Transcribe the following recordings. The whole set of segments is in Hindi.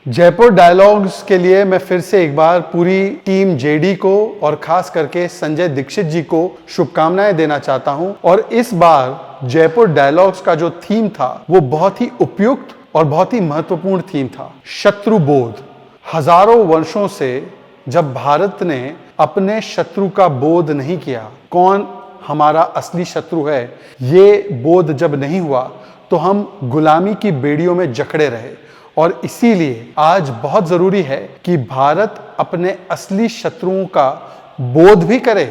जयपुर डायलॉग्स के लिए मैं फिर से एक बार पूरी टीम जेडी को और खास करके संजय दीक्षित जी को शुभकामनाएं देना चाहता हूं। और इस बार जयपुर डायलॉग्स का जो थीम था वो बहुत ही उपयुक्त और बहुत ही महत्वपूर्ण थीम था, शत्रुबोध। हजारों वर्षों से जब भारत ने अपने शत्रु का बोध नहीं किया, कौन हमारा असली शत्रु है, ये बोध जब नहीं हुआ तो हम गुलामी की बेड़ियों में जकड़े रहे। और इसीलिए आज बहुत जरूरी है कि भारत अपने असली शत्रुओं का बोध भी करे,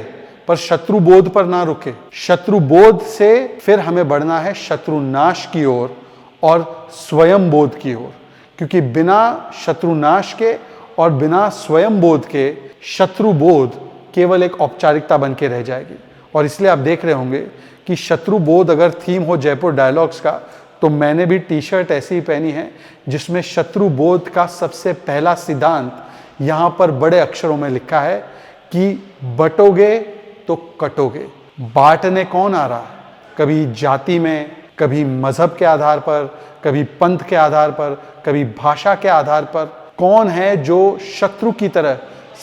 पर शत्रु बोध पर ना रुके। शत्रु बोध से फिर हमें बढ़ना है शत्रुनाश की ओर और स्वयं बोध की ओर, क्योंकि बिना शत्रुनाश के और बिना स्वयं बोध के शत्रु बोध केवल एक औपचारिकता बन के रह जाएगी। और इसलिए आप देख रहे होंगे कि शत्रु बोध अगर थीम हो जयपुर डायलॉग्स का, तो मैंने भी टी शर्ट ऐसी ही पहनी है जिसमें शत्रु बोध का सबसे पहला सिद्धांत यहाँ पर बड़े अक्षरों में लिखा है कि बटोगे तो कटोगे। बांटने कौन आ रहा है? कभी जाति में, कभी मजहब के आधार पर, कभी पंथ के आधार पर, कभी भाषा के आधार पर। कौन है जो शत्रु की तरह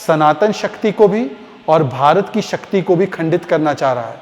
सनातन शक्ति को भी और भारत की शक्ति को भी खंडित करना चाह रहा है?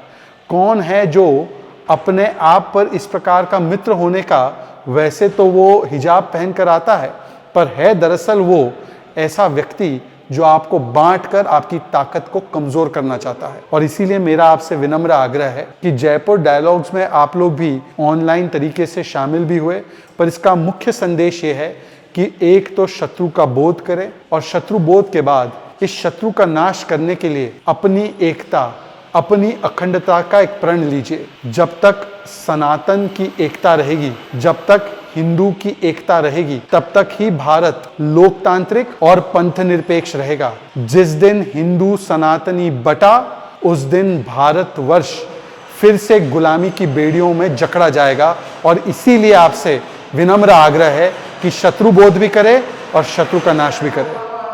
कौन है जो अपने आप पर इस प्रकार का मित्र होने का, वैसे तो वो हिजाब पहनकर आता है, पर है दरअसल वो ऐसा व्यक्ति जो आपको बांटकर आपकी ताकत को कमजोर करना चाहता है। और इसीलिए मेरा आपसे विनम्र आग्रह है कि जयपुर डायलॉग्स में आप लोग भी ऑनलाइन तरीके से शामिल भी हुए, पर इसका मुख्य संदेश ये है कि एक तो शत्रु का बोध करें और शत्रु बोध के बाद इस शत्रु का नाश करने के लिए अपनी एकता, अपनी अखंडता का एक प्रण लीजिए। जब तक सनातन की एकता रहेगी, जब तक हिंदू की एकता रहेगी, तब तक ही भारत लोकतांत्रिक और पंथ निरपेक्ष रहेगा। जिस दिन हिंदू सनातनी बटा, उस दिन भारतवर्ष फिर से गुलामी की बेड़ियों में जकड़ा जाएगा। और इसीलिए आपसे विनम्र आग्रह है कि शत्रु बोध भी करे और शत्रु का नाश भी करे।